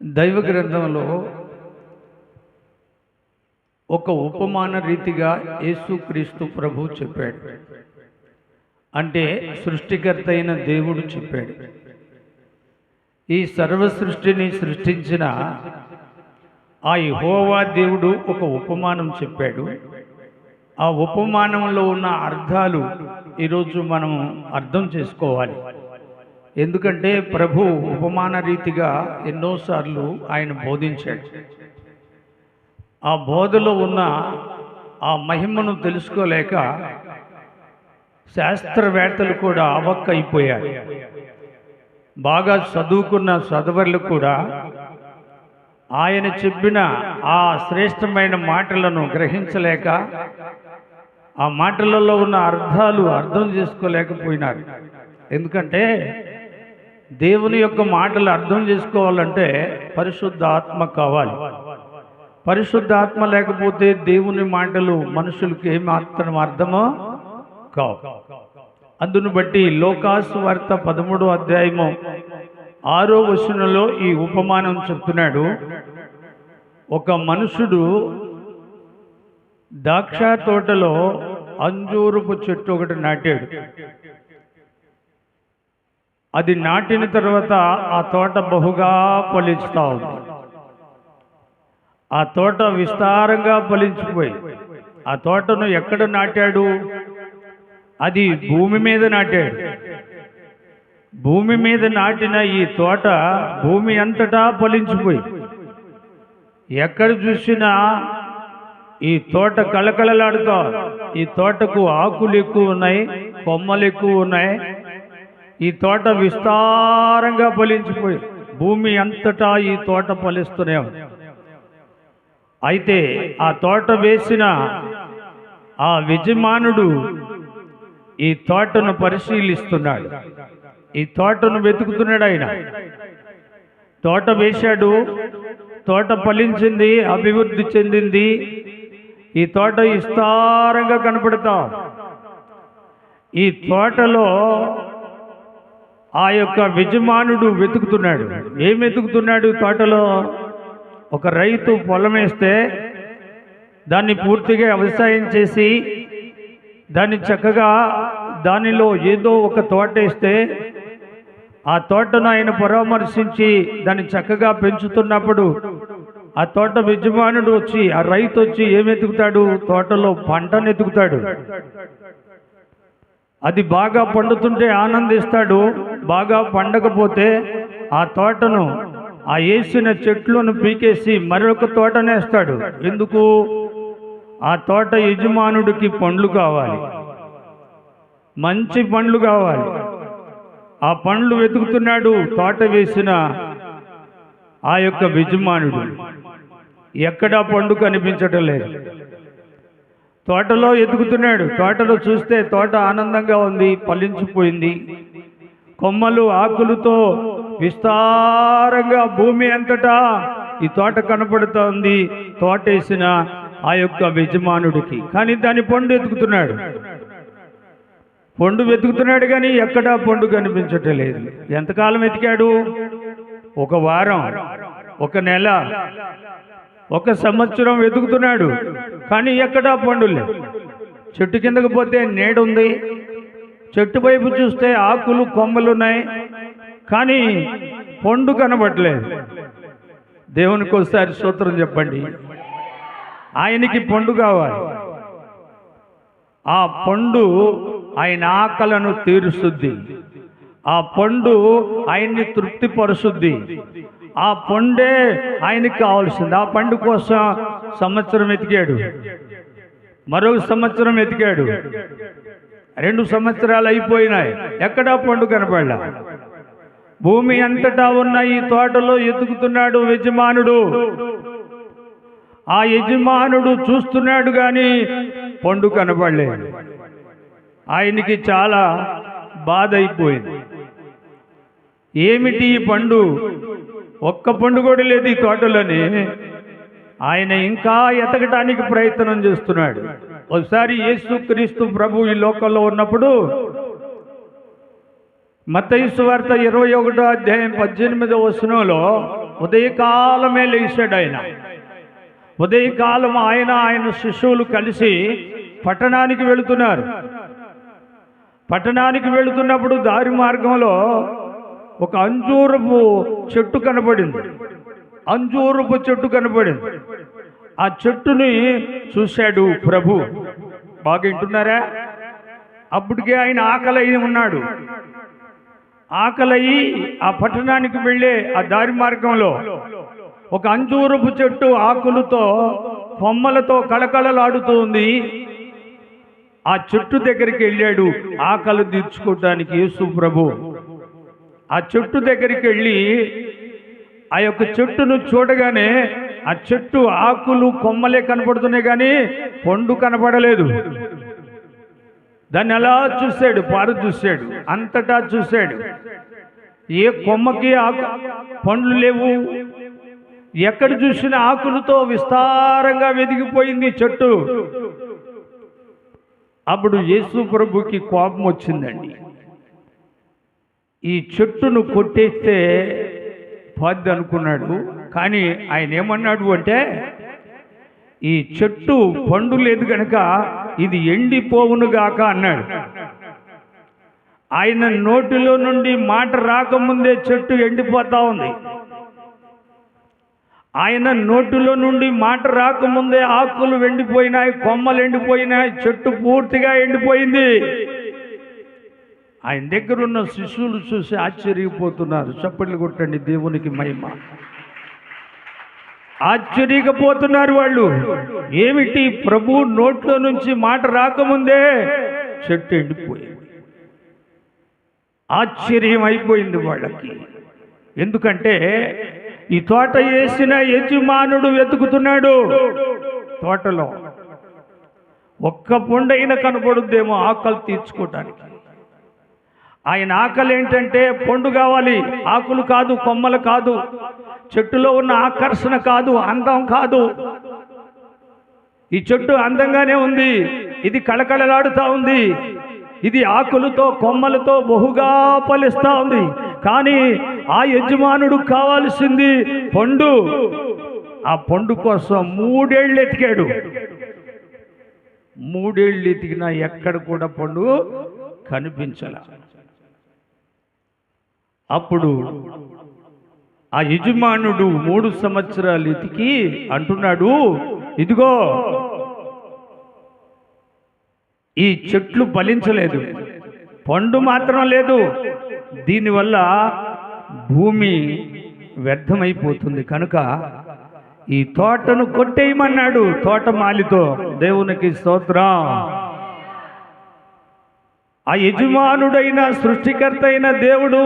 దైవ గ్రంథంలో ఒక ఉపమాన రీతిగా యేసుక్రీస్తు ప్రభు చెప్పాడు. అంటే సృష్టికర్త అయిన దేవుడు చెప్పాడు. ఈ సర్వ సృష్టిని సృష్టించిన ఆ యెహోవా దేవుడు ఒక ఉపమానం చెప్పాడు. ఆ ఉపమానంలో ఉన్న అర్థాలు ఈరోజు మనం అర్థం చేసుకోవాలి. ఎందుకంటే ప్రభు ఉపమాన రీతిగా ఎన్నోసార్లు ఆయన బోధించాడు. ఆ బోధలో ఉన్న ఆ మహిమను తెలుసుకోలేక శాస్త్రవేత్తలు కూడా అవక్కైపోయారు. బాగా చదువుకున్న చదవర్లు కూడా ఆయన చెప్పిన ఆ శ్రేష్టమైన మాటలను గ్రహించలేక ఆ మాటలలో ఉన్న అర్థాలు అర్థం చేసుకోలేకపోయినారు. ఎందుకంటే దేవుని యొక్క మాటలు అర్థం చేసుకోవాలంటే పరిశుద్ధ ఆత్మ కావాలి. పరిశుద్ధ ఆత్మ లేకపోతే దేవుని మాటలు మనుషులకు ఏమాత్రం అర్థమో కావు. అందును బట్టి లోకాసు వార్త 13వ అధ్యాయము 6వ వచనంలో ఈ ఉపమానం చెప్తున్నాడు. ఒక మనుషుడు ద్రాక్ష తోటలో అంజూరపు చెట్టు ఒకటి నాటాడు. అది నాటిన తర్వాత ఆ తోట బహుగా ఫలిస్తూ ఉంది. ఆ తోట విస్తారంగా ఫలించిపోయి ఆ తోటను ఎక్కడ నాటాడు? అది భూమి మీద నాటాడు. భూమి మీద నాటిన ఈ తోట భూమి అంతటా ఫలించిపోయి ఎక్కడ చూసినా ఈ తోట కళకళలాడుతా. ఈ తోటకు ఆకులు ఎక్కువ ఉన్నాయి, కొమ్మలు ఎక్కువ ఉన్నాయి. ఈ తోట విస్తారంగా ఫలించిపోయి భూమి అంతటా ఈ తోట ఫలిస్తూనే ఉంది. అయితే ఆ తోట వేసిన ఆ యజమానుడు ఈ తోటను పరిశీలిస్తున్నాడు. ఈ తోటను వెతుకుతున్నాడు. ఆయన తోట వేశాడు, తోట ఫలించింది, అభివృద్ధి చెందింది. ఈ తోట విస్తారంగా కనపడతా. ఈ తోటలో ఆ యొక్క యజమానుడు వెతుకుతున్నాడు. ఏం వెతుకుతున్నాడు? తోటలో ఒక రైతు పొలం వేస్తే దాన్ని పూర్తిగా వ్యవసాయం చేసి దాన్ని చక్కగా దానిలో ఏదో ఒక తోట వేస్తే ఆ తోటను ఆయన పరామర్శించి దాన్ని చక్కగా పెంచుతున్నప్పుడు ఆ తోట యజమానుడు వచ్చి, ఆ రైతు వచ్చి ఏం ఎత్తుకుతాడు? తోటలో పంటను ఎత్తుకుతాడు. అది బాగా పండుతుంటే ఆనందిస్తాడు. బాగా పండకపోతే ఆ తోటను, ఆ వేసిన చెట్లను పీకేసి మరొక తోటనేస్తాడు. ఎందుకు? ఆ తోట యజమానుడికి పండ్లు కావాలి, మంచి పండ్లు కావాలి. ఆ పండ్లు వెతుకుతున్నాడు తోట వేసిన ఆ యొక్క యజమానుడు. ఎక్కడా పండు కనిపించటం లేదు. తోటలో ఎదుగుతున్నాడు. తోటలో చూస్తే తోట ఆనందంగా ఉంది, ఫలించిపోయింది. కొమ్మలు ఆకులతో విస్తారంగా భూమి అంతటా ఈ తోట కనపడుతోంది తోట వేసిన ఆ యొక్క యజమానుడికి. కానీ దాని పండు ఎతుకుతున్నాడు. పండు వెతుకుతున్నాడు కానీ ఎక్కడా పండు కనిపించటం లేదు. ఎంతకాలం వెతికాడు? ఒక వారం, ఒక నెల, ఒక సంవత్సరం వెతుకుతున్నాడు. కానీ ఎక్కడా పండు లేదు. చెట్టు కిందకు పోతే నీడుంది, చెట్టు వైపు చూస్తే ఆకులు కొమ్మలు ఉన్నాయి, కానీ పండు కనబడలేదు. దేవునికి ఒకసారి స్తోత్రం చెప్పండి. ఆయనకి పండు కావాలి. ఆ పండు ఆయన ఆకలను తీరుస్తుంది. ఆ పండు ఆయన్ని తృప్తిపరుస్తుంది. ఆ పండే ఆయనకి కావాల్సింది. ఆ పండు కోసం సంవత్సరం ఎతికాడు, మరొక సంవత్సరం ఎతికాడు. 2 సంవత్సరాలు అయిపోయినాయి, ఎక్కడా పండు కనపడలా. భూమి అంతటా ఉన్న ఈ తోటలో ఎతుకుతున్నాడు యజమానుడు. ఆ యజమానుడు చూస్తున్నాడు కానీ పండు కనపడలేదు. ఆయనకి చాలా బాధ అయిపోయింది. ఏమిటి ఈ పండు? ఒక్క పండు కూడా లేదు ఈ తోటలోని. ఆయన ఇంకా ఎతకటానికి ప్రయత్నం చేస్తున్నాడు. ఒకసారి యేసుక్రీస్తు ప్రభు ఈ లోకంలో ఉన్నప్పుడు మత్తయి సువార్త 21వ అధ్యాయం 18వ వచనంలో ఉదయకాలమే లేచాడు ఆయన. ఉదయకాలం ఆయన శిష్యులు కలిసి పట్టణానికి వెళుతున్నారు. పట్టణానికి వెళుతున్నప్పుడు దారి మార్గంలో ఒక అంజూరపు చెట్టు కనబడింది. అంజూరపు చెట్టు కనబడింది. ఆ చెట్టుని చూశాడు ప్రభు. బాగా వింటున్నారా? అప్పటికే ఆయన ఆకలి ఉన్నాడు. ఆకలయ్యి ఆ పట్టణానికి వెళ్ళే ఆ దారి మార్గంలో ఒక అంజూరపు చెట్టు ఆకులతో కొమ్మలతో కళకళలాడుతూ ఉంది. ఆ చెట్టు దగ్గరికి వెళ్ళాడు ఆకలి తీర్చుకోవటానికి యేసు ప్రభు. ఆ చెట్టు దగ్గరికి వెళ్ళి ఆ యొక్క చెట్టును చూడగానే ఆ చెట్టు ఆకులు కొమ్మలే కనపడుతున్నాయి, కానీ పండు కనపడలేదు. దాన్ని అలా చూశాడు, పారు చూశాడు, అంతటా చూశాడు. ఏ కొమ్మకి పండ్లు లేవు. ఎక్కడ చూసిన ఆకులతో విస్తారంగా వెదిగిపోయింది చెట్టు. అప్పుడు యేసు ప్రభుకి కోపం వచ్చిందండి. ఈ చెట్టును కొట్టేస్తే పోద్ది అనుకున్నాడు. కానీ ఆయన ఏమన్నాడు అంటే, ఈ చెట్టు పండు లేదు కనుక ఇది ఎండిపోవునుగాక అన్నాడు. ఆయన నోటిలో నుండి మాట రాకముందే చెట్టు ఎండిపోతా ఉంది. ఆయన నోటిలో నుండి మాట రాకముందే ఆకులు ఎండిపోయినాయి, కొమ్మలు ఎండిపోయినాయి, చెట్టు పూర్తిగా ఎండిపోయింది. ఆయన దగ్గర ఉన్న శిష్యులు చూసి ఆశ్చర్యపోతున్నారు. చప్పట్లు కొట్టండి, దేవునికి మహిమ. ఆశ్చర్యపోతున్నారు వాళ్ళు. ఏమిటి, ప్రభు నోట్లో నుంచి మాట రాకముందే చెట్టు ఎండిపోయింది. ఆశ్చర్యం అయిపోయింది వాళ్ళకి. ఎందుకంటే ఈ తోట వేసిన యజమానుడు వెతుకుతున్నాడు. తోటలో ఒక్క పండైనా కనపడుద్దేమో ఆకలి తీర్చుకోవటానికి. ఆయన ఆకలి ఏంటంటే పండు కావాలి, ఆకులు కాదు, కొమ్మలు కాదు, చెట్టులో ఉన్న ఆకర్షణ కాదు, అందం కాదు. ఈ చెట్టు అందంగానే ఉంది, ఇది కళకళలాడుతూ ఉంది, ఇది ఆకులతో కొమ్మలతో బహుగా ఫలిస్తూ ఉంది. కానీ ఆ యజమానుడు కావాల్సింది పండు. ఆ పండు కోసం 3 ఏళ్ళు ఎతికాడు. 3 ఏళ్ళు ఎతికినా ఎక్కడ కూడా పండు కనిపించలే. అప్పుడు ఆ యజమానుడు 3 సంవత్సరాలు ఎతికి అంటున్నాడు, ఇదిగో ఈ చెట్లు ఫలించలేదు, పండు మాత్రం లేదు, దీనివల్ల భూమి వ్యర్థమైపోతుంది కనుక ఈ తోటను కొట్టేయమన్నాడు తోటమాలితో. దేవునికి స్తోత్రం. ఆ యజమానుడైన సృష్టికర్త అయిన దేవుడు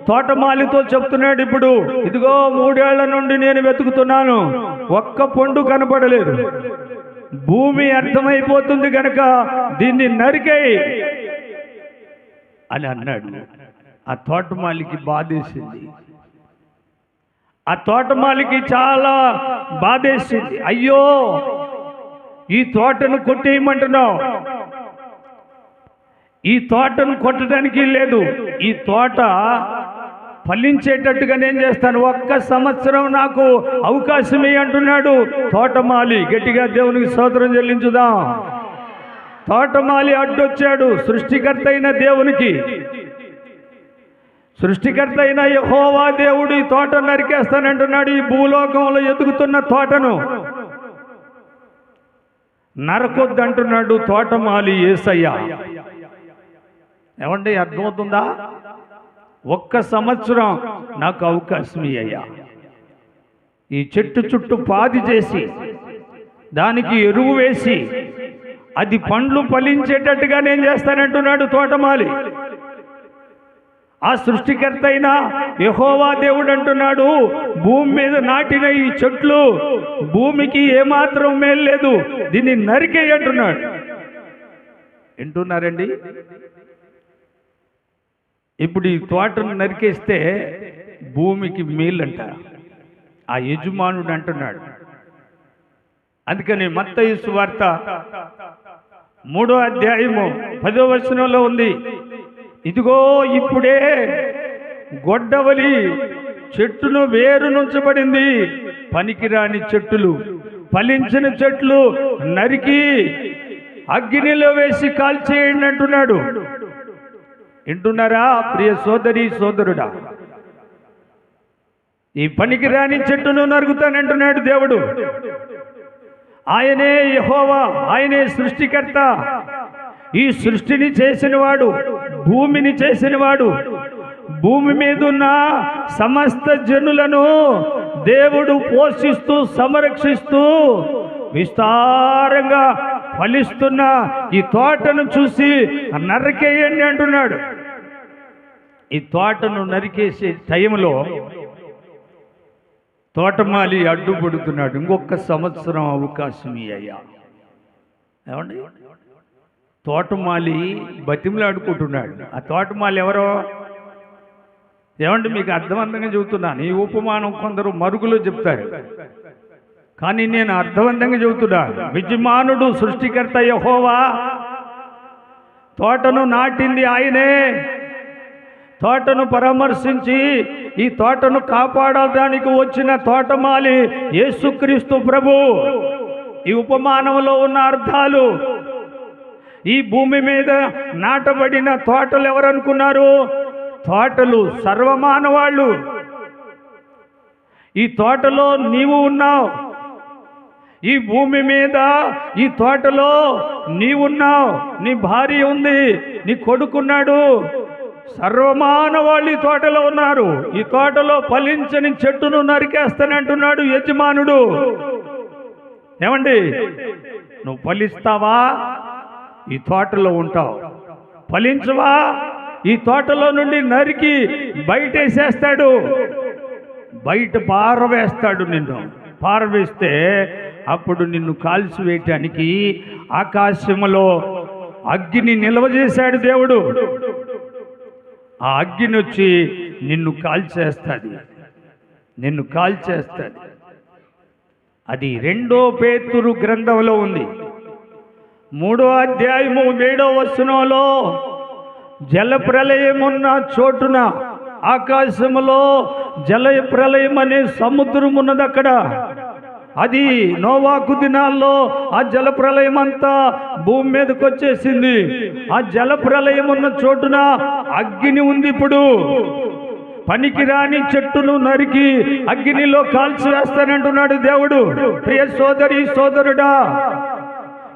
తోటమాలితో చెప్తున్నాడు, ఇప్పుడు ఇదిగో 3 ఏళ్ల నుండి నేను వెతుకుతున్నాను, ఒక్క పండు కనపడలేదు, భూమి అర్థమైపోతుంది కనుక దీన్ని నరికేయి అని అన్నాడు. ఆ తోటమాలికి బాధేసింది. ఆ తోటమాలికి చాలా బాధేసింది. అయ్యో, ఈ తోటను కొట్టేయమంటున్నావు, ఈ తోటను కొట్టడానికి లేదు, ఈ తోట ఫలించేటట్టుగా నేను చేస్తాను, ఒక్క సంవత్సరం నాకు అవకాశమే అంటున్నాడు తోటమాలి. గట్టిగా దేవునికి స్తోత్రం చెల్లించుదాం. తోటమాలి అడ్డొచ్చాడు సృష్టికర్త అయిన దేవునికి. సృష్టికర్త అయిన యెహోవా దేవుడు ఈ తోట నరికేస్తానంటున్నాడు. ఈ భూలోకంలో ఎదుగుతున్న తోటను నరకొద్దంటున్నాడు తోటమాలి యేసయ్య. ఏమండి, అర్థమవుతుందా? ఒక్క సంవత్సరం నాకు అవకాశం అయ్యా, ఈ చెట్టు చుట్టూ పాది చేసి దానికి ఎరువు వేసి అది పండ్లు ఫలించేటట్టుగా నేను చేస్తానంటున్నాడు తోటమాలి. ఆ సృష్టికర్త అయిన యెహోవా దేవుడు అంటున్నాడు, భూమి మీద నాటిన ఈ చెట్లు భూమికి ఏమాత్రం మేలు లేదు, దీన్ని నరికేయి అంటున్నాడు. వింటున్నారండి? ఇప్పుడు ఈ తోటను నరికేస్తే భూమికి మేలంట ఆ యజమానుడు అంటున్నాడు. అందుకని మత్తయి సువార్త 3వ అధ్యాయము 10వ వచనంలో ఉంది, ఇదిగో ఇప్పుడే గొడ్డవలి చెట్టును వేరు నుంచబడింది. పనికిరాని చెట్టులు, ఫలించిన చెట్లు నరికి అగ్నిలో వేసి కాల్చేయండి అంటున్నాడు. వింటున్నారా ప్రియ సోదరి సోదరుడా? ఈ పనికిరాని చెట్టును నరుగుతానంటున్నాడు దేవుడు. ఆయనే యెహోవా, ఆయనే సృష్టికర్త. ఈ సృష్టిని చేసినవాడు, భూమిని చేసినవాడు, భూమి మీద ఉన్న సమస్త జనులను దేవుడు పోషిస్తూ సంరక్షిస్తూ విస్తారంగా ఫలిస్తున్న ఈ తోటను చూసి నరికేయండి అంటున్నాడు. ఈ తోటను నరికేసే టైంలో తోటమాలి అడ్డుపడుతున్నాడు. ఇంకొక సంవత్సరం అవకాశం అయ్యా. ఏమండి, తోటమాలి బతిమలాడుకుంటున్నాడు. ఆ తోటమాలి ఎవరో ఏమండి, మీకు అర్థవంతంగా చెబుతున్నాను. ఈ ఉపమానం కొందరు మరుగులో చెప్తారు, కానీ నేను అర్థవంతంగా చెబుతున్నాను. యజమానుడు సృష్టికర్త యెహోవా, తోటను నాటింది ఆయనే. తోటను పరామర్శించి ఈ తోటను కాపాడడానికి వచ్చిన తోటమాలి యేసుక్రీస్తు ప్రభు. ఈ ఉపమానంలో ఉన్న అర్థాలు, ఈ భూమి మీద నాటబడిన తోటలు ఎవరనుకున్నారు? తోటలు సర్వమానవాళ్ళు. ఈ తోటలో నీవు ఉన్నావు. ఈ భూమి మీద ఈ తోటలో నీవున్నావు. నీ భార్య ఉంది, నీ కొడుకున్నాడు. సర్వమానవాళ్ళు ఈ తోటలో ఉన్నారు. ఈ తోటలో ఫలించని చెట్టును నరికేస్తానంటున్నాడు యజమానుడు. ఏమండి, నువ్వు ఫలిస్తావా? ఈ తోటలో ఉంటావు. ఫలించవా? ఈ తోటలో నుండి నరికి బయటేసేస్తాడు. బయట పారవేస్తాడు. నిన్ను పారవేస్తే అప్పుడు నిన్ను కాల్చివేయటానికి ఆకాశములో అగ్ని నిల్వజేశాడు దేవుడు. ఆ అగ్ని వచ్చి నిన్ను కాల్చేస్తుంది, నిన్ను కాల్చేస్తుంది. అది 2 పేతురు గ్రంథంలో ఉంది. 3వ అధ్యాయము 7వ వచనంలో, జలప్రలయం ఉన్న చోటున, ఆకాశములో జలప్రలయం అనే సముద్రం ఉన్నది అక్కడ. అది నోవాకు దినాల్లో ఆ జలప్రలయం అంతా భూమి మీదకి వచ్చేసింది. ఆ జలప్రలయం ఉన్న చోటున అగ్ని ఉంది. ఇప్పుడు పనికిరాని చెట్టును నరికి అగ్నిలో కాల్చివేస్తానంటున్నాడు దేవుడు. ప్రియ సోదరి సోదరుడా,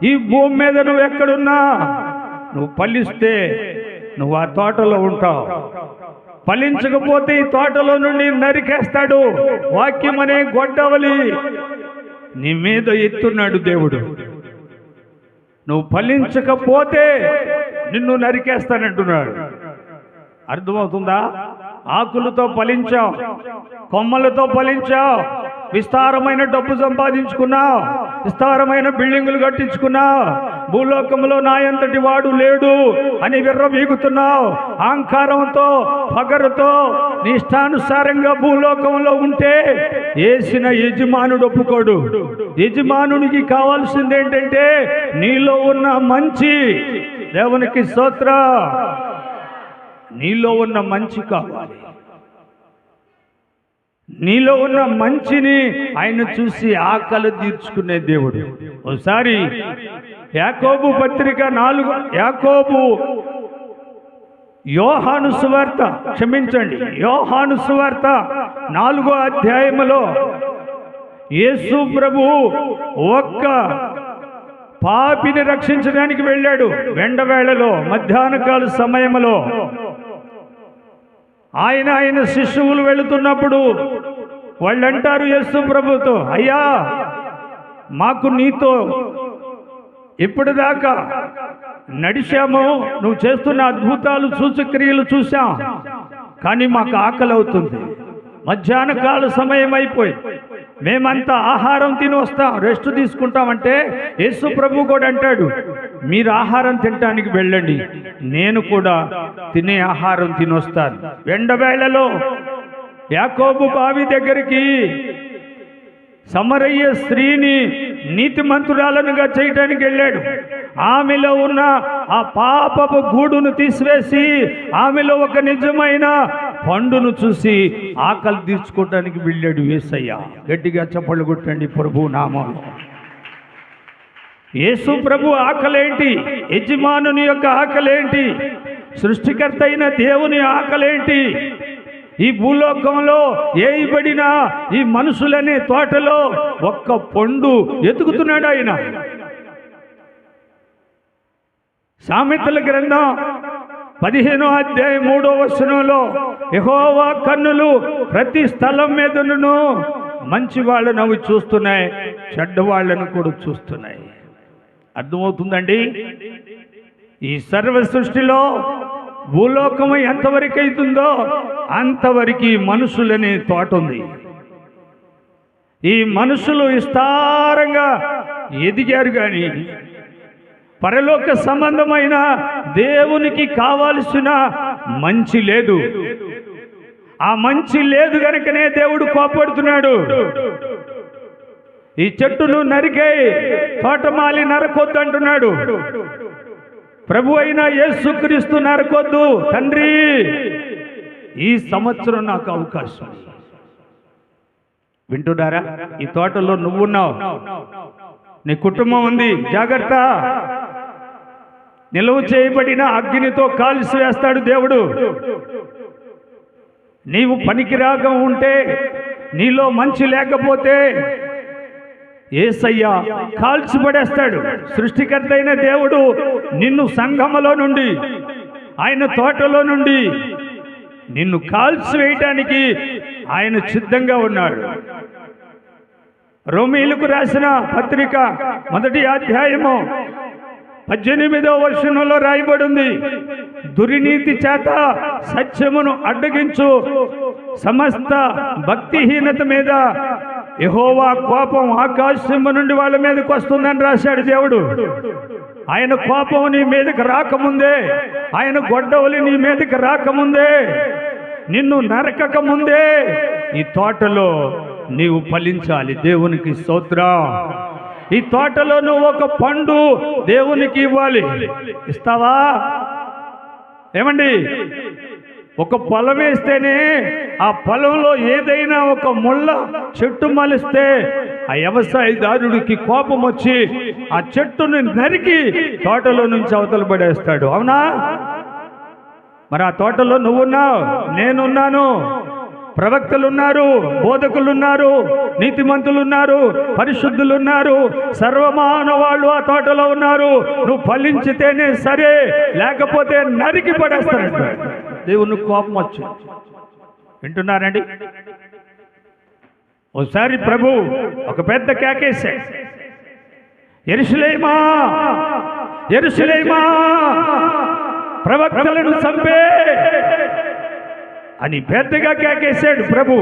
ఈ భూమి మీద నువ్వు ఎక్కడున్నా, నువ్వు ఫలిస్తే నువ్వు ఆ తోటలో ఉంటావు. ఫలించకపోతే ఈ తోటలో నుండి నరికేస్తాడు. వాక్యం అనే గొడ్డవలి నీ మీద ఎత్తున్నాడు దేవుడు. నువ్వు ఫలించకపోతే నిన్ను నరికేస్తానంటున్నాడు. అర్థమవుతుందా? ఆకులతో ఫలించావు, కొమ్మలతో ఫలించావు, విస్తారమైన డబ్బు సంపాదించుకున్నావు, విస్తారమైన బిల్డింగులు కట్టించుకున్నావు, భూలోకంలో నా అంతటి వాడు లేడు అని విర్రవీగుతున్నావు. అహంకారంతో, పగరుతో నీ ఇష్టానుసారంగా భూలోకంలో ఉంటే వేసిన యజమానుడు ఒప్పుకోడు. యజమానునికి కావాల్సింది ఏంటంటే నీలో ఉన్న మంచి. దేవునికి స్తోత్రం. నీలో ఉన్న మంచి కావాలి. నీలో ఉన్న మంచిని ఆయన చూసి ఆకలి తీర్చుకునే దేవుడు. ఒకసారి యాకోబు పత్రిక 4 యోహాను సువార్త 4వ అధ్యాయములో యేసు ప్రభు ఒక్క పాపిని రక్షించడానికి వెళ్ళాడు. వెండవేళలో, మధ్యాహ్న కాల సమయంలో ఆయన శిష్యువులు వెళుతున్నప్పుడు వాళ్ళు అంటారు యేసు ప్రభుతో, అయ్యా, మాకు నీతో ఇప్పటిదాకా నడిచాము, నువ్వు చేస్తున్న అద్భుతాలు సూచక్రియలు చూసాం, కానీ మాకు ఆకలి అవుతుంది. మధ్యాహ్న కాల సమయం అయిపోయి మేమంతా ఆహారం తిని వస్తాం, రెస్ట్ తీసుకుంటామంటే యేసు ప్రభు కూడా అంటాడు, మీరు ఆహారం తినటానికి వెళ్ళండి, నేను కూడా తినే ఆహారం తినొస్తాను. ఎండవేళలో యాకోబు బావి దగ్గరికి సమరయ్య స్త్రీని నీతిమంతురాలనుగా చేయటానికి వెళ్ళాడు. ఆమెలో ఉన్న ఆ పాపపు గూడును తీసివేసి ఆమెలో ఒక నిజమైన పండును చూసి ఆకలి తీర్చుకోవడానికి వెళ్ళాడు యేసయ్య. గట్టిగా చప్పట్లు కొట్టండి ప్రభు నామంలో. యేసు ప్రభు ఆకలేంటి? యజమానుని యొక్క ఆకలేంటి? సృష్టికర్త అయిన దేవుని ఆకలేంటి? ఈ భూలోకంలో ఏయబడిన ఈ మనుషులనే తోటలో ఒక్క పండు ఎతుకుతున్నాడు ఆయన. సామెతల గ్రంథం 15వ అధ్యాయం 3వ వచనంలో యెహోవా కన్నులు ప్రతి స్థలం మీదను మంచి వాళ్ళను అవి చూస్తున్నాయి, చెడ్డ వాళ్ళను కూడా చూస్తున్నాయి. అర్థమవుతుందండి? ఈ సర్వ సృష్టిలో భూలోకము ఎంతవరకు అవుతుందో అంతవరకు మనుషులనే తోట ఉంది. ఈ మనుషులు విస్తారంగా ఎదిగారు, కానీ పరలోక సంబంధమైన దేవునికి కావాల్సిన మంచి లేదు. ఆ మంచి లేదు గనుకనే దేవుడు కోపడుతున్నాడు. ఈ చెట్టును నరికే తోటమాలి నరకొద్దు అంటున్నాడు. ప్రభు అయిన యేసుక్రీస్తు నరకొద్దు, తండ్రి ఈ సంవత్సరం నాకు అవకాశం. వింటున్నారా? ఈ తోటలో నువ్వున్నావు, నీ కుటుంబం ఉంది, జాగ్రత్త. నిలువ చేయబడిన అగ్నితో కాల్చి వేస్తాడు దేవుడు. నీవు పనికిరాక ఉంటే, నీలో మంచి లేకపోతే యేసయ్య కాల్చిపడేస్తాడు. సృష్టికర్త అయిన దేవుడు నిన్ను సంఘములో నుండి, ఆయన తోటలో నుండి నిన్ను కాల్చివేయటానికి ఆయన సిద్ధంగా ఉన్నాడు. రోమీయులకు రాసిన పత్రిక 1వ అధ్యాయము 18వ వచనంలో రాయబడింది, దుర్నీతి చేత సత్యమును అడ్డగించు సమస్త భక్తిహీనత మీద యెహోవా కోపం ఆకాశము నుండి వాళ్ళ మీదకి వస్తుందని రాశాడు దేవుడు. ఆయన కోపం నీ మీదకి రాకముందే, ఆయన గొడ్డవలి నీ మీదకి రాకముందే, నిన్ను నరకక ముందే ఈ తోటలో నీవు ఫలించాలి. దేవునికి స్తోత్రం. ఈ తోటలో నువ్వు ఒక పండు దేవునికి ఇవ్వాలి. ఇస్తావా? ఏమండి, ఒక పొలం వేస్తేనే ఆ పొలంలో ఏదైనా ఒక ముళ్ళ చెట్టు మలిస్తే ఆ వ్యవసాయదారుడికి కోపం వచ్చి ఆ చెట్టుని నరికి తోటలో నుంచి అవతల పడేస్తాడు. అవునా? మరి ఆ తోటలో నువ్వున్నావు, నేనున్నాను, ప్రవక్తలున్నారు, బోధకులున్నారు, నీతిమంతులున్నారు, పరిశుద్ధులున్నారు, సర్వమానవాళ్ళు ఆ తోటలో ఉన్నారు. నువ్వు ఫలించితేనే సరే, లేకపోతే నరికి పడేస్తాడు. దేవుని కోపం వచ్చు. వింటున్నారండి? ఒకసారి ప్రభు ఒక పెద్ద కేకేశాడు, యెరూషలేమా యెరూషలేమా ప్రవక్తలను చంపే అని పెద్దగా కేకేశాడు ప్రభు.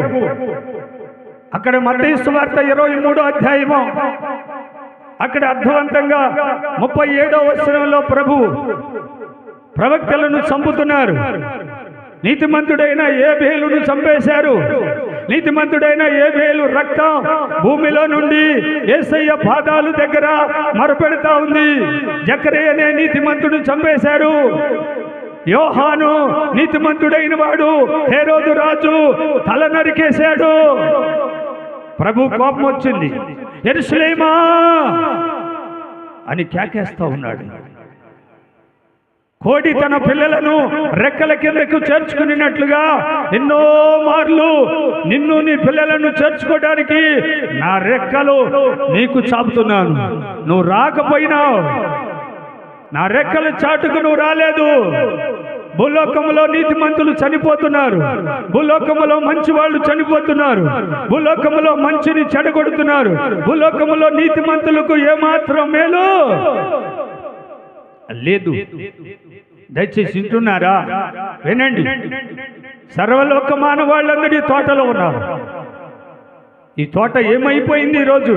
అక్కడ మత్తయి సువార్త 23వ అధ్యాయము అక్కడ అర్థవంతంగా 37వ వచనంలో ప్రభు ప్రవక్తలను చంపుతున్నారు. నీతిమంతుడైన ఏబేలును చంపేశారు. నీతిమంతుడైన ఏబేలు రక్తం భూమిలో నుండి యేసయ్య పాదాలు దగ్గర మరపెడతా ఉంది. జకరియా అనే నీతిమంతుడు చంపేశారు. యోహాను నీతిమంతుడైన వాడు హేరోదు రాజు తల నరికేశాడు. ప్రభు కోపం వచ్చింది. యెరూషలేమా అని కేకేస్తా ఉన్నాడు. కోడి తన పిల్లలను రెక్కల కిందకు చేర్చుకున్నట్లుగా ఎన్నో మార్లు నిన్ను నీ పిల్లలను చేర్చుకోవడానికి నా రెక్కలు నీకు చాపుతున్నాను. నువ్వు రాకపోయినావు, నా రెక్కల చాటుకు నువ్వు రాలేదు. భూలోకములో నీతిమంతులు చనిపోతున్నారు, భూలోకములో మంచి వాళ్ళు చనిపోతున్నారు, భూలోకములో మంచిని చెడగొడుతున్నారు, భూలోకములో నీతిమంతులకు ఏమాత్రం మేలు లేదు. దయచేసి వింటున్నారా? వినండి. సర్వలోక మానవాళ్ళందరూ ఈ తోటలో ఉన్నారు. ఈ తోట ఏమైపోయింది ఈరోజు?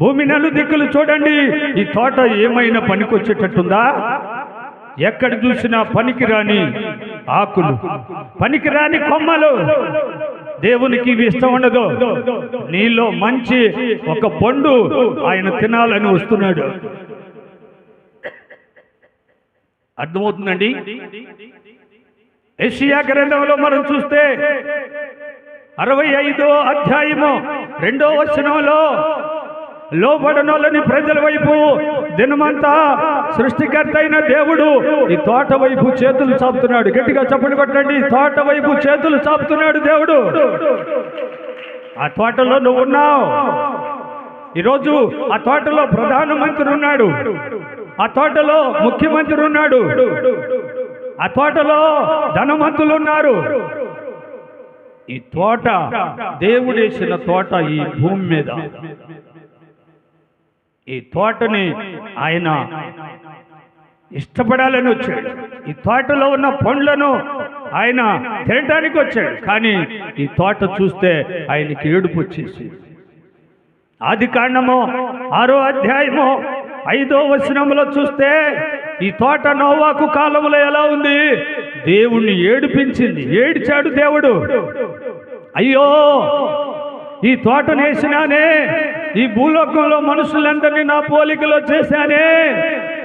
భూమి నలుదిక్కులు చూడండి, ఈ తోట ఏమైనా పనికొచ్చేటట్టుందా? ఎక్కడ చూసినా పనికిరాని ఆకులు, పనికిరాని కొమ్మలు. దేవునికి ఇవి ఇష్టం ఉండదు. నీలో మంచి ఒక పండు ఆయన తినాలని వస్తున్నాడు. అర్థమవుతుందండి? యెషయా గ్రంథంలో మనం చూస్తే 65వ అధ్యాయము 2వ వచనంలో, లోబడనోళ్ళని ప్రజల వైపు దినమంతా సృష్టికర్త అయిన దేవుడు ఈ తోట వైపు చేతులు చాపుతున్నాడు. గట్టిగా చప్పట్లు కొట్టండి. తోట వైపు చేతులు చాపుతున్నాడు దేవుడు. ఆ తోటలో నువ్వు ఉన్నావు. ఈరోజు ఆ తోటలో ప్రధానమంత్రి ఉన్నాడు, ఆ తోటలో ముఖ్యమంత్రి ఉన్నాడు, ఆ తోటలో ధనవంతులు ఉన్నారు. ఈ తోట దేవుడేసిన తోట ఈ భూమి మీద. ఈ తోటని ఆయన ఇష్టపడాలని వచ్చాడు. ఈ తోటలో ఉన్న పండ్లను ఆయన తినడానికి వచ్చాడు. కానీ ఈ తోట చూస్తే ఆయనకి ఏడుపు వచ్చేసి, ఆదికాండము 6వ అధ్యాయము 5వ వచనంలో చూస్తే ఈ తోట నోవాకు కాలంలో ఎలా ఉంది? దేవుణ్ణి ఏడిపించింది. ఏడిచాడు దేవుడు. అయ్యో, ఈ తోటనేసినానే, ఈ భూలోకంలో మనుషులందరినీ నా పోలికలో చేశానే,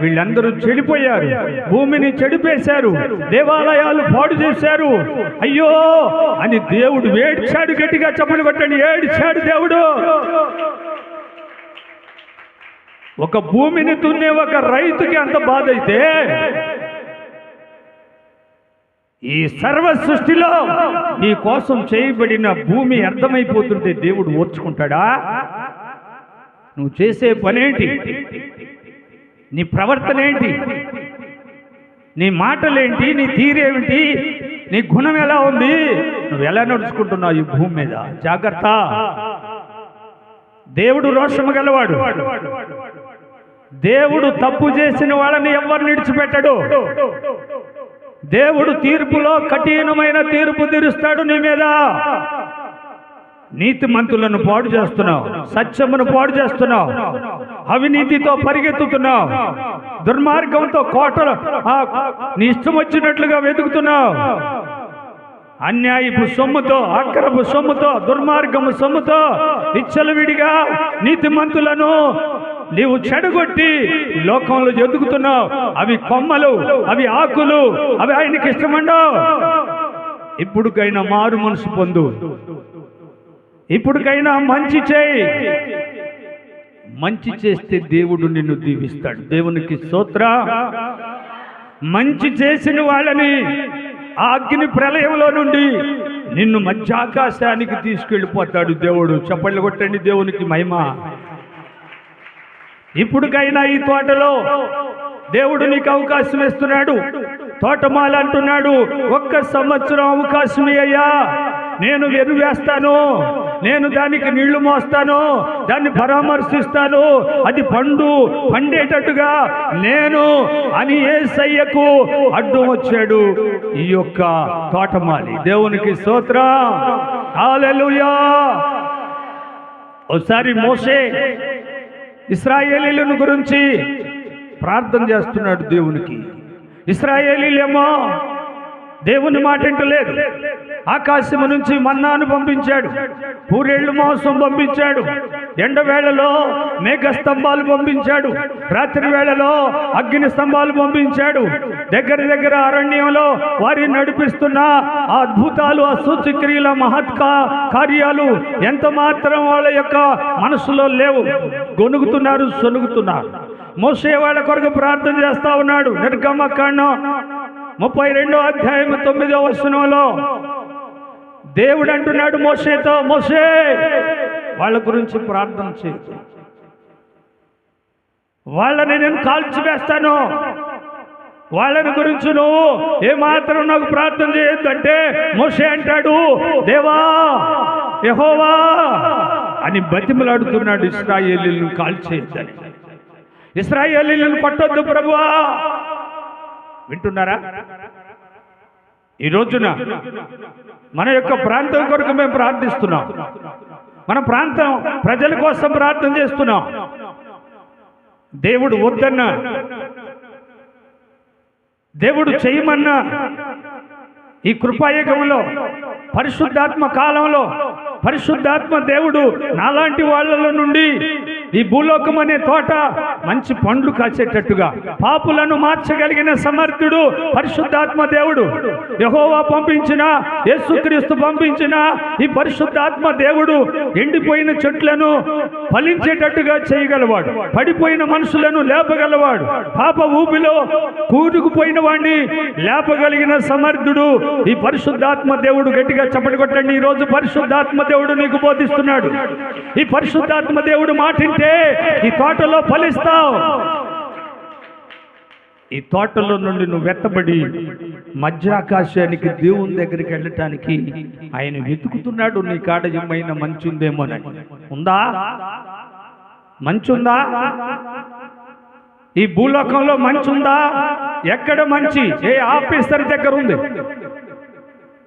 వీళ్ళందరూ చెడిపోయారు, భూమిని చెడిపేశారు, దేవాలయాలు పాడు చేశారు, అయ్యో అని దేవుడు ఏడ్చాడు. గట్టిగా చప్పట్లు కొట్టండి. ఏడ్చాడు దేవుడు. ఒక భూమిని దున్నే ఒక రైతుకి అంత బాధ అయితే, ఈ సర్వ సృష్టిలో నీ కోసం చేయబడిన భూమి అర్థమైపోతుంటే దేవుడు ఓర్చుకుంటాడా? నువ్వు చేసే పనేంటి? నీ ప్రవర్తన ఏంటి? నీ మాటలేంటి? నీ తీరేమిటి? నీ గుణం ఎలా ఉంది? నువ్వు ఎలా నడుచుకుంటున్నావు ఈ భూమి మీద? జాగ్రత్త. దేవుడు రోషము గలవాడు. దేవుడు తప్పు చేసిన వాళ్ళని ఎవరిని విడిచిపెట్టడు. దేవుడు తీర్పులో కఠినమైన తీర్పు తీరుస్తాడు నీ మీద. నీతిమంతులను పాడు చేస్తున్నావు, సత్యమును పాడు చేస్తున్నావు, అవినీతితో పరిగెత్తుతున్నావు, దుర్మార్గంతో కోటలు నీ ఇష్టం వచ్చినట్లుగా వెతుకుతున్నావు, అన్యాయపు సొమ్ముతో, అక్రమ సొమ్ముతో, దుర్మార్గము సొమ్ముతో విచ్చలవిడిగా నీతిమంతులను నీవు చెడగొట్టి ఈ లోకంలో ఎదుగుతున్నావు. అవి కొమ్మలు, అవి ఆకులు, అవి ఆయనకి ఇష్టమండవు. ఇప్పుడుకైనా మారు మనసు పొందు. ఇప్పుడుకైనా మంచి చేయి. మంచి చేస్తే దేవుడు నిన్ను దీవిస్తాడు. దేవునికి స్తోత్రం. మంచి చేసిన వాళ్ళని ఆ అగ్ని ప్రళయంలో నుండి నిన్ను మధ్యాకాశానికి తీసుకెళ్ళిపోతాడు దేవుడు. చప్పట్లు కొట్టండి. దేవునికి మహిమ. ఇప్పుడుకైనా ఈ తోటలో దేవుడు నీకు అవకాశం ఇస్తున్నాడు. తోటమాల అంటున్నాడు, 1 సంవత్సరం అవకాశం అయ్యా, నేను ఎరువేస్తాను, నేను దానికి నీళ్లు మోస్తాను, దాన్ని పరామర్శిస్తాను, అది పండేటట్టుగా నేను అని యేసయ్యకు అడ్డం వచ్చాడు ఈ యొక్క తోటమాలి. దేవునికి స్తోత్రం. హల్లెలూయా. ఒకసారి మోషే ఇశ్రాయేలీయుల గురించి ప్రార్థన చేస్తున్నాడు దేవునికి. ఇశ్రాయేలీయులేమో దేవుని మాట వింటలేదు. ఆకాశము నుంచి మన్నాను పంపించాడు, పూరేళ్లు మాంసం పంపించాడు, ఎండవేళలో మేఘ స్తంభాలు పంపించాడు, రాత్రి వేళలో అగ్ని స్తంభాలు పంపించాడు. దగ్గర అరణ్యంలో వారిని నడిపిస్తున్న ఆ అద్భుతాలు, ఆ సూచక్రియల కార్యాలు ఎంత మాత్రం వాళ్ళ యొక్క మనసులో లేవు. గొనుగుతున్నారు, సొనుగుతున్నారు. మోషే వాళ్ళ కొరకు ప్రార్థన చేస్తా ఉన్నాడు. నిర్గమకాండం 32వ అధ్యాయం 9వ వచనంలో దేవుడు అంటున్నాడు మోషేతో, మోషే వాళ్ళ గురించి ప్రార్థన చేయదు, వాళ్ళని నేను కాల్చివేస్తాను, వాళ్ళని గురించి నువ్వు ఏమాత్రం నాకు ప్రార్థన చేయొద్దు అంటే మోషే అంటాడు, దేవా యెహోవా అని బతిమలాడుతున్నాడు ఇశ్రాయేలీయులను కాల్చేయొద్దని. ఇశ్రాయేలీయులను కొట్టొద్దు ప్రభువా. వింటున్నారా? ఈ రోజున మన యొక్క ప్రాంతం కొరకు మేము ప్రార్థిస్తున్నాం. మన ప్రాంతం ప్రజల కోసం ప్రార్థన చేస్తున్నాం. దేవుడు వద్దన్నా, దేవుడు చేయమన్నా, ఈ కృపాయుగంలో పరిశుద్ధాత్మ కాలంలో పరిశుద్ధాత్మ దేవుడు నాలాంటి వాళ్ళ నుండి ఈ భూలోకం అనే తోట మంచి పండ్లు కాసేటట్టుగా పాపులను మార్చగలిగిన సమర్థుడు పరిశుద్ధాత్మ దేవుడు. యెహోవా పంపించిన, యేసుక్రీస్తు పంపించిన ఈ పరిశుద్ధాత్మ దేవుడు ఎండిపోయిన చెట్లను ఫలించేటట్టుగా చేయగలవాడు. పడిపోయిన మనుషులను లేపగలవాడు. పాప ఊపిలో కూరుకుపోయిన వాడిని లేపగలిగిన సమర్థుడు ఈ పరిశుద్ధాత్మ దేవుడు. గట్టిగా చప్పటి కొట్టండి. ఈ రోజు పరిశుద్ధాత్మ దేవుడు నీకు బోధిస్తున్నాడు. ఈ పరిశుద్ధాత్మ దేవుడు మాటింటే ఈ తోటలో ఫలిస్తావు. ఈ తోటలో నుండి నువ్వు వెత్తబడి మధ్యాకాశానికి దేవుని దగ్గరికి వెళ్ళటానికి ఆయన వెతుకుతున్నాడు. నీ కాడ ఏమైనా మంచి ఉందేమోనని. ఉందా? మంచి ఉందా? ఈ భూలోకంలో మంచి ఉందా? ఎక్కడ మంచి? ఏ ఆఫీసర్ దగ్గర ఉంది?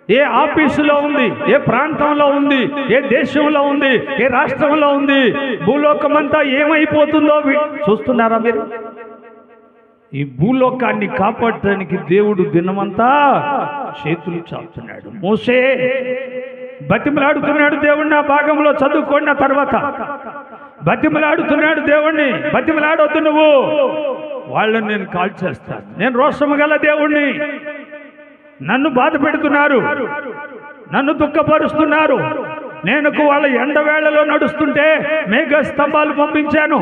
ఏ ఆఫీసులో ఉంది? ఏ ప్రాంతంలో ఉంది? ఏ దేశంలో ఉంది? ఏ రాష్ట్రంలో ఉంది? భూలోకం అంతా ఏమైపోతుందో చూస్తున్నారా మీరు? ఈ భూలోకాన్ని కాపాడటానికి దేవుడు దినమంతా చేతులు చాపుతున్నాడు. మోసే బతిమలాడుతున్నాడు దేవుణ్ణి. ఆ భాగంలో చదువుకున్న తర్వాత బతిమలాడుతున్నాడు దేవుణ్ణి. బతిమలాడొద్దు నువ్వు, వాళ్ళని నేను కాల్చేస్తాను. నేను రోషము గల దేవుణ్ణి. నన్ను బాధ పెడుతున్నారు, నన్ను దుఃఖపరుస్తున్నారు. నేను వాళ్ళ ఎండ వేళలో నడుస్తుంటే మేఘ స్తంభాలు పంపించాను.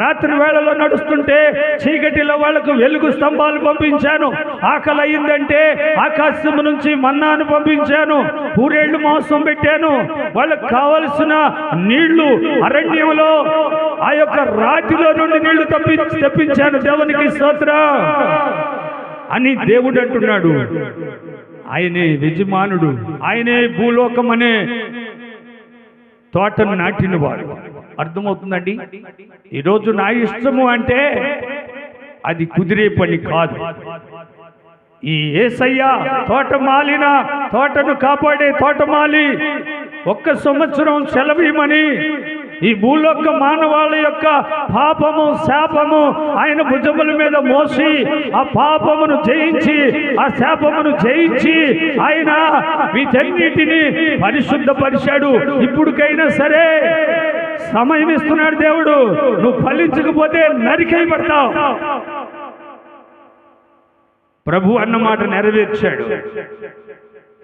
రాత్రి వేళలో నడుస్తుంటే చీకటిలో వాళ్లకు వెలుగు స్తంభాలు పంపించాను. ఆకలి అయిందంటే ఆకాశం నుంచి మన్నాను పంపించాను. పూరేళ్లు మాంసం పెట్టాను. వాళ్ళకు కావలసిన నీళ్లు అరణ్యంలో ఆ యొక్క రాతిలో నుండి నీళ్లు తెప్పించాను. దేవునికి స్తోత్రం అని దేవుడు అంటున్నాడు. ఆయనే యజమానుడు. ఆయనే భూలోకం అనే తోటను నాటినవాడు. అర్థమవుతుందండి? ఈరోజు నా ఇష్టము అంటే అది కుదిరే పని కాదు. ఈ యేసయ్య తోటమాలిన, తోటను కాపాడే తోటమాలి ఒక్క సంవత్సరం సెలవీమని ఈ భూలోక మానవాళ్ళ యొక్క పాపము, శాపము ఆయన భుజముల మీద మోసి ఆ పాపమును జయించి, ఆ శాపమును జయించి ఆయన వీటన్నిటిని పరిశుద్ధపరిచాడు. ఇప్పుడుకైనా సరే సమయం ఇస్తున్నాడు దేవుడు. నువ్వు ఫలించకపోతే నరికేయబడతావు. ప్రభు అన్నమాట నెరవేర్చాడు.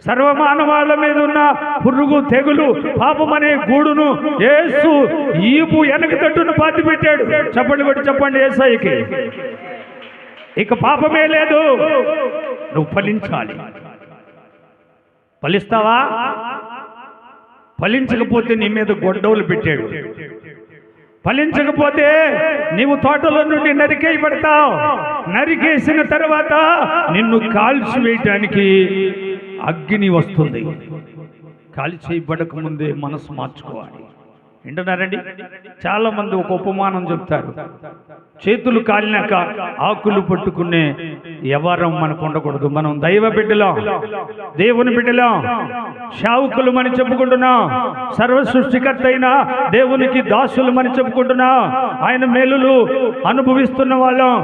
సర్వమానవాళ్ళ మీద ఉన్న పురుగు, తెగులు, పాపమనే గూడును యేసు ఈపు వెనక తట్టును పాతి పెట్టాడు. చెప్పండి కొట్టి చెప్పండి యేసయ్యకి. ఇక పాపమే లేదు. నువ్వు ఫలించాలి. ఫలిస్తావా? ఫలించకపోతే నీ మీద గొడ్డవులు పెట్టాడు. ఫలించకపోతే నీవు తోటలో నుండి నరికేయబడతావు. నరికేసిన తర్వాత నిన్ను కాల్చివేయటానికి అగ్ని వస్తుంది. కాల్చివేయబడక ముందే మనసు మార్చుకోవాలి. వింటున్నారండి? చాలా మంది ఒక ఉపమానం చెప్తారు. చేతులు కాలినాక ఆకులు పట్టుకునే ఎవరం మనకు ఉండకూడదు. మనం దైవ బిడ్డలం, దేవుని బిడ్డలం, శావుకులు అని చెప్పుకుంటున్నాం. సర్వ సృష్టికర్త అయిన దేవునికి దాసులు అని చెప్పుకుంటున్నాం. ఆయన మేలులు అనుభవిస్తున్న వాళ్ళం.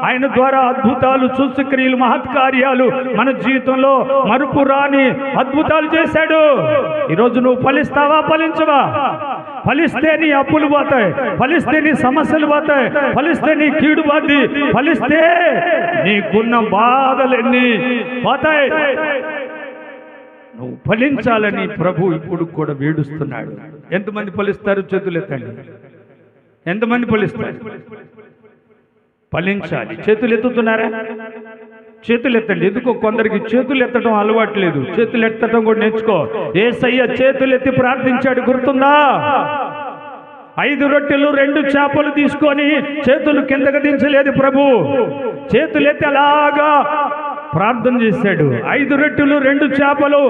ఆయన ద్వారా అద్భుతాలు, సూచక్రియలు, మహత్కార్యాలు మన జీవితంలో మరుపు రాని అద్భుతాలు చేశాడు. ఈరోజు నువ్వు ఫలిస్తావా? ఫలించవా? ఫలిస్తే నీ అప్పులు పోతాయి, ఫలిస్తే నీ సమస్యలు పోతాయి, ఫలిస్తే నీ కీడు బాధి, ఫలిస్తే నీకున్న బాధలన్నీ పోతాయి. నువ్వు ఫలించాలని ప్రభు ఇప్పుడు కూడా వేడుస్తున్నాడు. ఎంతమంది ఫలిస్తారు? చేతులు ఎత్తండి. ఎంతమంది ఫలిస్తారు? ఫలించాలి. చేతులు ఎత్తుతున్నారా? చేతులు ఎత్తండి. ఎందుకో కొందరికి చేతులు ఎత్తడం అలవాటు లేదు. చేతులు ఎత్తడం కూడా నేర్చుకో. యేసయ్య చేతులు ఎత్తి ప్రార్థించాడు, గుర్తుందా? 5 రొట్టెలు 2 చేపలు తీసుకొని చేతులు కిందకు దించలేదు ప్రభు. చేతులు ఎత్తి అలాగా ప్రార్థన చేశాడు. 5 రొట్టెలు 2 చేపలు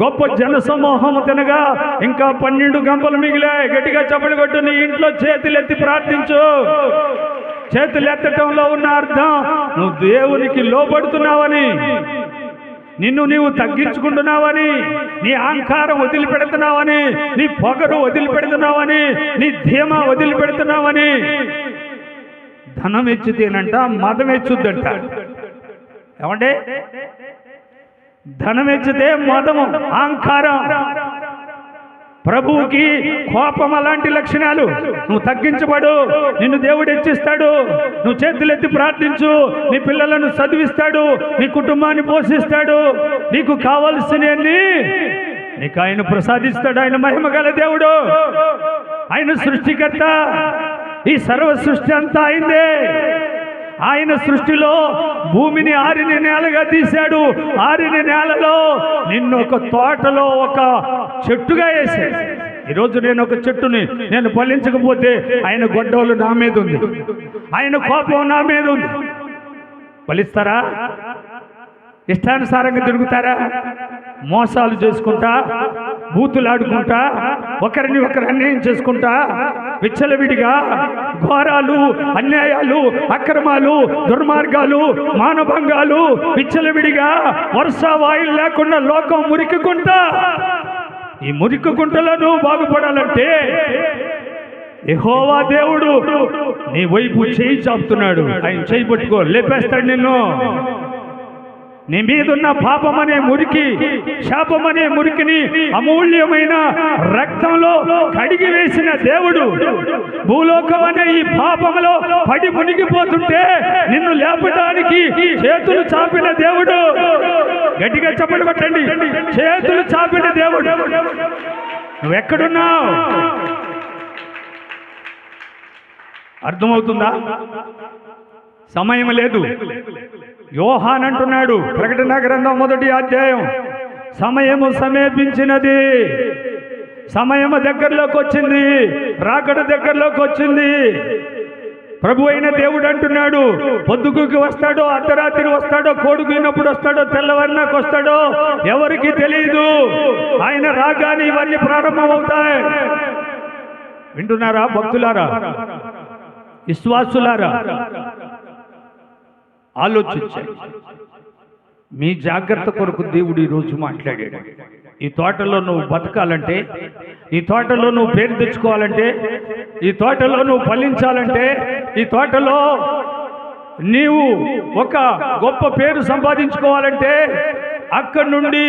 గొప్ప జనసమూహము తినగా ఇంకా 12 గంపలు మిగిలాయి. గట్టిగా చప్పట్లు కొట్టు. నీ ఇంట్లో చేతులు ఎత్తి ప్రార్థించు. చేతులు ఎత్తటంలో ఉన్న అర్థం నువ్వు దేవునికి లోబడుతున్నావని, నిన్ను నీవు తగ్గించుకుంటున్నావని, నీ అహంకారం వదిలిపెడుతున్నావని, నీ పొగరు వదిలిపెడుతున్నావని, నీ ధీమా వదిలిపెడుతున్నావని. ధనం ఎచ్చితేనంట మదం ఎచ్చుద్దంట. ఏమంటే ధనం ఎచ్చితే మదము, అహంకారం. ప్రభువుకి కోపం అలాంటి లక్షణాలు. నువ్వు తగ్గించబడు, నిన్ను దేవుడు హెచ్చిస్తాడు. నువ్వు చేతులెత్తి ప్రార్థించు, నీ పిల్లలను చదివిస్తాడు, నీ కుటుంబాన్ని పోషిస్తాడు, నీకు కావలసినవన్నీ నీకు ఆయన ప్రసాదిస్తాడు. ఆయన మహిమ గల దేవుడు, ఆయన సృష్టికర్త. ఈ సర్వ సృష్టి అంతా అయిందే. ఆయన సృష్టిలో భూమిని ఆరిన నేలగా తీశాడు. ఆరిన నేలలో నిన్ను ఒక తోటలో ఒక చెట్టుగా వేశాడు. ఈరోజు నేను ఒక చెట్టుని నేను ఫలించకపోతే ఆయన గొడ్డోలు నా మీద ఉంది, ఆయన కోపం నా మీద ఉంది. ఫలిస్తారా? ఇష్టానుసారంగా తిరుగుతారా? మోసాలు చేసుకుంటా, బూతులాడుకుంటా, ఒకరిని ఒకరు అన్యాయం చేసుకుంటా, విచ్చలవిడిగా ఘోరాలు, అన్యాయాలు, అక్రమాలు, దుర్మార్గాలు, మానభంగాలు, విచ్చలవిడిగా వర్ష వాయులు లేకుండా లోకం మురికికుంటా. ఈ మురికి గుంటలను బాగుపడాలంటే యెహోవా దేవుడు నీ వైపు చేయి చాపుతున్నాడు. ఆయన చేయి పట్టుకో, లేపేస్తాడు నిన్ను. నీ మీదున్న పాపమనే మురికి, శాపమనే మురికిని అమూల్యమైన రక్తంలో కడిగి వేసిన దేవుడు భూలోకం అనే ఈ పాపములో పడి మునిగిపోతుంటే నిన్ను లేపడానికి చేతులు చాపిన దేవుడు. గట్టిగా చప్పట్లు కొట్టండి. చేతులు చాపిన దేవుడు. నువ్వెక్కడున్నావు? అర్థమవుతుందా? సమయం లేదు. యోహాన్ అంటున్నాడు, ప్రకటన గ్రంథం 1వ అధ్యాయం, సమయము సమీపించినది, సమయము దగ్గరలోకి వచ్చింది, రాకడ దగ్గరలోకి వచ్చింది. ప్రభు అయిన దేవుడు అంటున్నాడు, పొద్దుగుకి వస్తాడో, అర్ధరాత్రి వస్తాడో, కోడుకున్నప్పుడు వస్తాడో, తెల్లవారినాకు వస్తాడో ఎవరికి తెలియదు. ఆయన రాగానే ఇవన్నీ ప్రారంభమవుతాయి. వింటున్నారా భక్తులారా, విశ్వాసులారా? ఆలోచించండి. మీ జాగ్రత్త కొరకు దేవుడు ఈరోజు మాట్లాడాడు. ఈ తోటలో నువ్వు బతకాలంటే, ఈ తోటలో నువ్వు పేరు తెచ్చుకోవాలంటే, ఈ తోటలో నువ్వు ఫలించాలంటే, ఈ తోటలో నీవు ఒక గొప్ప పేరు సంపాదించుకోవాలంటే, అక్కడి నుండి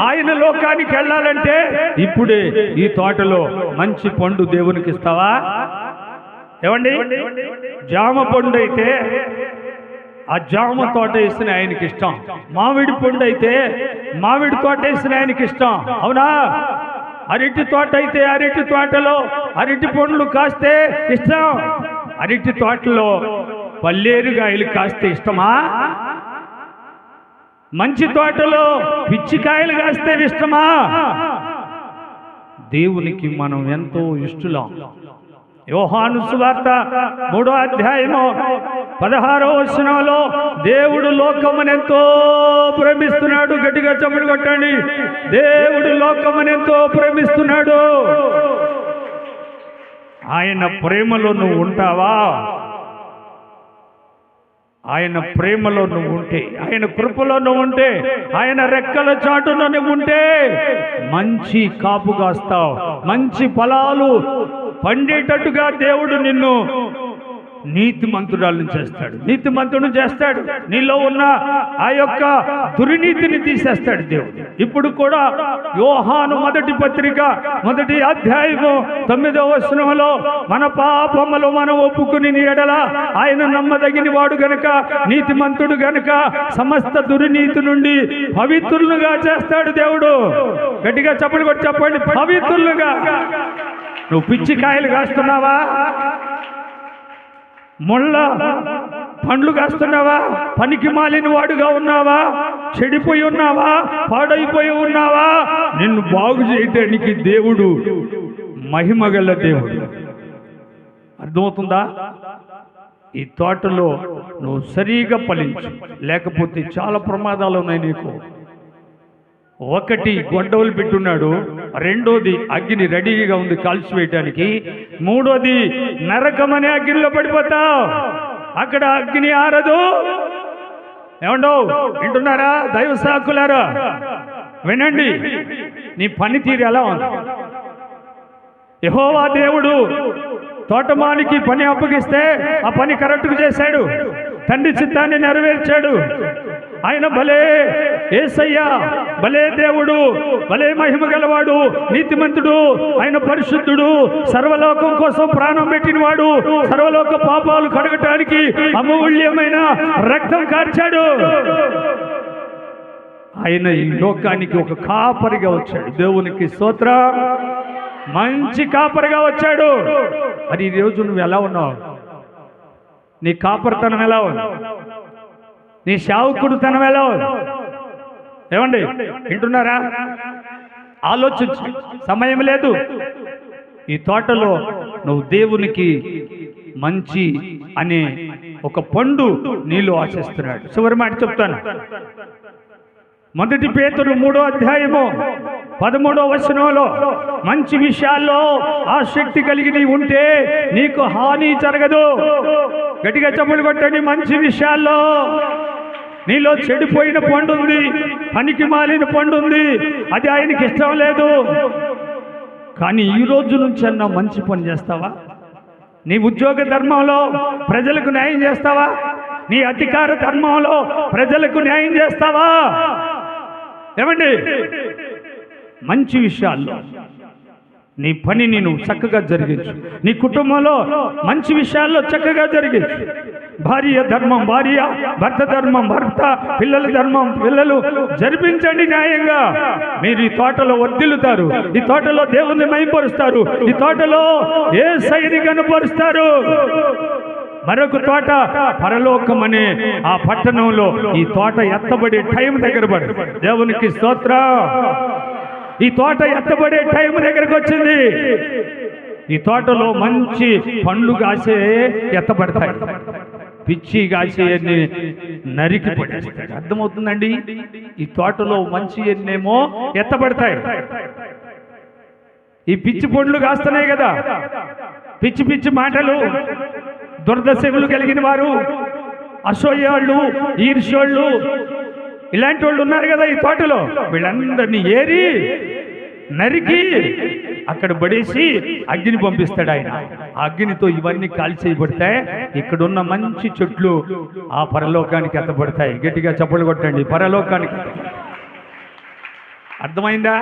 ఆయన లోకానికి వెళ్ళాలంటే ఇప్పుడే ఈ తోటలో మంచి పండు దేవునికి ఇస్తావా? ఏమండి, జామ పండు అయితే ఆ జామ తోట వేసిన ఆయనకి ఇష్టం. మామిడి పండు అయితే మామిడి తోట వేసిన ఆయనకి ఇష్టం. అవునా? అరటి తోట అయితే అరటి తోటలో అరటి పండ్లు కాస్తే ఇష్టం. అరటి తోటలో పల్లేరుగాయలు కాస్తే ఇష్టమా? మంచి తోటలో పిచ్చికాయలు కాస్తే ఇష్టమా? దేవునికి మనం ఎంతో ఇష్టలం. యోహాను సువార్త 3వ అధ్యాయము 16వ వచనంలో దేవుడు లోకమును ఎంతో ప్రేమిస్తున్నాడు. గట్టిగా చప్పట్లు కొట్టండి. దేవుడు లోకమును ఎంతో ప్రేమిస్తున్నాడు. ఆయన ప్రేమలో నువ్వు ఉంటావా? ఆయన ప్రేమలో నువ్వు ఉంటే, ఆయన కృపలో నువ్వు ఉంటే, ఆయన రెక్కల చాటున నువ్వు ఉంటే మంచి కాపు కాస్తావు. మంచి ఫలాలు పండేటట్టుగా దేవుడు నిన్ను నీతిమంతురాలను చేస్తాడు, నీతిమంతుడు చేస్తాడు. నీలో ఉన్న ఆ యొక్క దుర్నీతిని తీసేస్తాడు దేవుడు. ఇప్పుడు కూడా యోహాను 1వ పత్రిక 1వ అధ్యాయము 9వ వచనంలో, మన పాపములు మనం ఒప్పుకుని ఎడల ఆయన నమ్మదగిన వాడు గనుక, నీతిమంతుడు గనుక సమస్త దుర్నీతి నుండి పవిత్రులుగా చేస్తాడు దేవుడు. గట్టిగా చప్పట్లు కొట్టి చెప్పండి, పవిత్రులుగా. నువ్వు పిచ్చికాయలు కాస్తున్నావా? ముళ్ళ పండ్లు కాస్తున్నావా? పనికి మాలిన వాడుగా ఉన్నావా? చెడిపోయి ఉన్నావా? పాడైపోయి ఉన్నావా? నిన్ను బాగు చేయటానికి దేవుడు మహిమగల దేవుడు. అర్థమవుతుందా? ఈ తోటలో నువ్వు సరిగా ఫలించు, లేకపోతే చాలా ప్రమాదాలు ఉన్నాయి నీకు. ఒకటి గొడ్డవలు పెట్టున్నాడు, రెండోది అగ్ని రెడీగా ఉంది కాల్చివేయటానికి, మూడోది నరకమనే అగ్నిలో పడిపోతావు. అక్కడ అగ్ని ఆరదు. ఏమండో, వింటున్నారా దైవ సాకులారా? వినండి, నీ పనితీరు ఎలా ఉంది? యెహోవా దేవుడు తోటమానికి పని అప్పగిస్తే ఆ పని కరెక్ట్గా చేశాడు, తండ్రి చిత్తాన్ని నెరవేర్చాడు. ఆయన భలే యేసయ్య, భలే దేవుడు, భలే మహిమ గలవాడు, నీతిమంతుడు, ఆయన పరిశుద్ధుడు, సర్వలోకం కోసం ప్రాణం పెట్టినవాడు, సర్వలోక పాపాలు కడగటానికి అమూల్యమైన రక్తం కార్చాడు. ఆయన ఈ లోకానికి ఒక కాపరిగా వచ్చాడు. దేవునికి స్తోత్రం. మంచి కాపరిగా వచ్చాడు. మరి ఈ రోజు నువ్వు ఎలా ఉన్నావు? నీ కాపరితనం ఎలా ఉంది? నీ సేవకుడుతనం ఎలా ఉంది? ఏమండి, వింటున్నారా? ఆలోచించు, సమయం లేదు. ఈ తోటలో నువ్వు దేవునికి మంచి అనే ఒక పండు నీళ్ళు ఆశిస్తున్నాడు. చివరి మాట చెప్తాను. మొదటి పేతురు 3వ అధ్యాయము 13వ వచనంలో, మంచి విషయాల్లో ఆసక్తి కలిగి నీ ఉంటే నీకు హాని జరగదు. గట్టిగా చప్పులు కొట్టండి. మంచి విషయాల్లో నీలో చెడిపోయిన పండు ఉంది, పనికి మాలిన పండు ఉంది, అది ఆయనకి ఇష్టం లేదు. కానీ ఈ రోజు నుంచి అన్నా మంచి పని చేస్తావా? నీ ఉద్యోగ ధర్మంలో ప్రజలకు న్యాయం చేస్తావా? నీ అధికార ధర్మంలో ప్రజలకు న్యాయం చేస్తావా? ఏమండి, మంచి విషయాల్లో నీ పనిని నువ్వు చక్కగా జరిగించు. నీ కుటుంబంలో మంచి విషయాల్లో చక్కగా జరిగించు. భార్య ధర్మం భార్య, భర్త ధర్మం భర్త, పిల్లల ధర్మం పిల్లలు జరిపించండి న్యాయంగా. మీరు ఈ తోటలో వర్ధిల్లుతారు, ఈ తోటలో దేవుణ్ణి మహిమపరుస్తారు, ఈ తోటలో యేసయ్యని కనపరుస్తారు. మరొక తోట పరలోకం అనే ఆ పట్టణంలో ఈ తోట ఎత్తబడే టైం దగ్గర పడు. దేవునికి స్తోత్రం. ఈ తోట ఎత్తబడే టైం దగ్గరకు వచ్చింది. ఈ తోటలో మంచి పండ్లు కాసే ఎత్తబడతాయి, పిచ్చి కాసేయన్ని నరికి పడేస్తాడు. అర్థమవుతుందండి? ఈ తోటలో మంచి ఎన్నేమో ఎత్తబడతాయి. ఈ పిచ్చి పండ్లు కాస్తున్నాయి కదా, పిచ్చి పిచ్చి మాటలు, దుర్దశకులు కలిగిన వారు, అసూయాళ్ళు, ఈర్ష్యోళ్ళు, ఇలాంటి వాళ్ళు ఉన్నారు కదా ఈ తోటలో. వీళ్ళందరినీ ఏరి నరికి అక్కడ పడేసి అగ్ని పంపిస్తాడు ఆయన. ఆ అగ్నితో ఇవన్నీ కాల్చేయబడతాయి. ఇక్కడున్న మంచి చెట్లు ఆ పరలోకానికి ఎత్తబడతాయి. గట్టిగా చప్పలు కొట్టండి. పరలోకానికి. అర్థమైందా?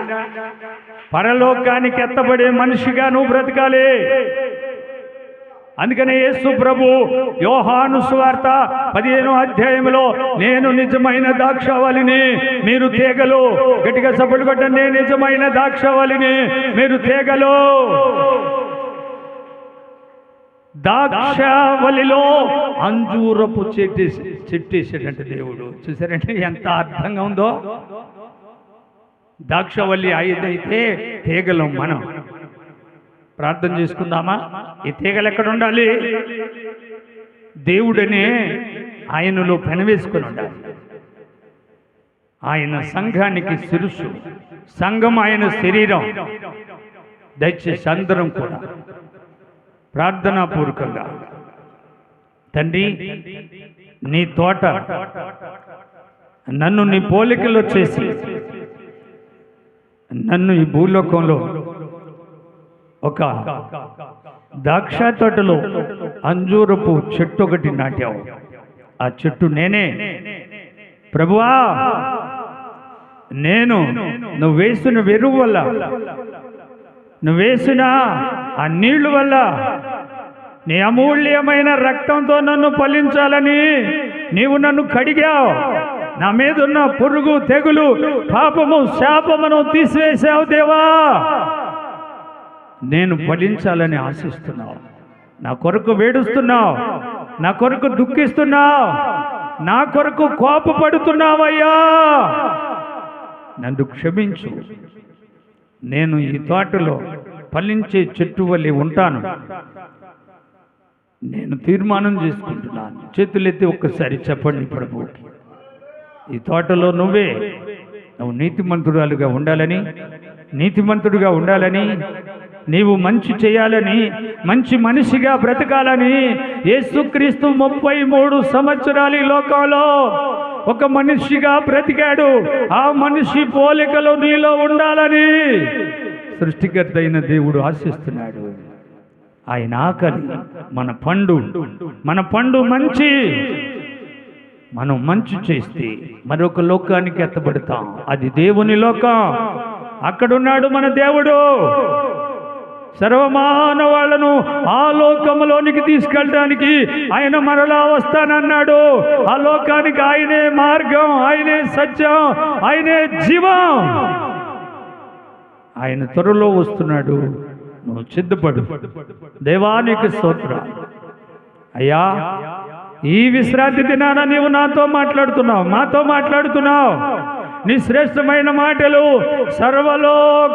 పరలోకానికి ఎత్తబడే మనిషిగా నువ్వు బ్రతకాలి. అందుకనే యేసు ప్రభు యోహాను సువార్త 15వ అధ్యాయంలో, నేను నిజమైన ద్రాక్షావల్లిని, మీరు తీగలు. గట్టిగా చప్పట్లు కొట్టండి. నేను నిజమైన ద్రాక్షావల్లిని, మీరు తీగలు. ద్రాక్షావల్లిలో అంజూరపు చెట్టేసాడంటే దేవుడు. చూసారంటే ఎంత అర్థంగా ఉందో. ద్రాక్షావల్లి అయితే తీగలు మనం. ప్రార్థన చేసుకుందామా? ఈ తీగలు ఎక్కడ ఉండాలి? దేవుడనే ఆయనలో పెనవేసుకుని ఉండాలి. ఆయన సంఘానికి శిరస్సు, సంఘం ఆయన శరీరం. దయచేసి అందరం కూడా ప్రార్థనాపూర్వకంగా, తండ్రి నీ తోట నన్ను నీ పోలికలో చేసి నన్ను ఈ భూలోకంలో ఒక ద్రాక్ష తోటలో అంజూరపు చెట్టు ఒకటి నాటావు. ఆ చెట్టు నేనే ప్రభువా. నేను నువ్వు వేసిన వెరువు వల్ల, నువ్వు వేసిన ఆ నీళ్లు వల్ల, నీ అమూల్యమైన రక్తంతో నన్ను ఫలించాలని నీవు నన్ను కడిగావు. నా మీద ఉన్న పురుగు తెగులు పాపము శాపమును తీసివేసావు దేవా. నేను ఫలించాలని ఆశిస్తున్నావు. నా కొరకు వేడుస్తున్నావు, నా కొరకు దుఃఖిస్తున్నావు, నా కొరకు కోపపడుతున్నావయ్యా. నన్ను క్షమించు. నేను ఈ తోటలో ఫలించే చెట్టు వలె ఉంటాను. నేను తీర్మానం చేసుకుంటున్నాను. చేతులెత్తి ఒక్కసారి చెప్పండి ప్రభువుకి. ఈ తోటలో నువ్వు నీతిమంతురాలుగా ఉండాలని, నీతిమంతుడిగా ఉండాలని, నీవు మంచి చేయాలని, మంచి మనిషిగా బ్రతకాలని యేసుక్రీస్తు 33 సంవత్సరాలు ఈ లోకంలో ఒక మనిషిగా బ్రతికాడు. ఆ మనిషి పోలికలు నీలో ఉండాలని సృష్టికర్త అయిన దేవుడు ఆశిస్తున్నాడు. ఆయన ఆకలి మన పండు మంచి మనం మంచి చేస్తే మరొక లోకానికి ఎత్తబడతాం. అది దేవుని లోకం. అక్కడున్నాడు మన దేవుడు. సర్వమానవాళ్లను ఆ లోకములోనికి తీసుకెళ్ళడానికి ఆయన మరలా వస్తానన్నాడు. ఆ లోకానికి ఆయనే మార్గం, ఆయనే సత్యం, ఆయనే జీవం. ఆయన త్వరలో వస్తున్నాడు. నువ్వు సిద్ధపడు. దేవానికి స్తోత్రం. అయ్యా, ఈ విశ్రాంతి దినాన నీవు నాతో మాట్లాడుతున్నావు, మాతో మాట్లాడుతున్నావు. నీ శ్రేష్టమైన మాటలు సర్వలో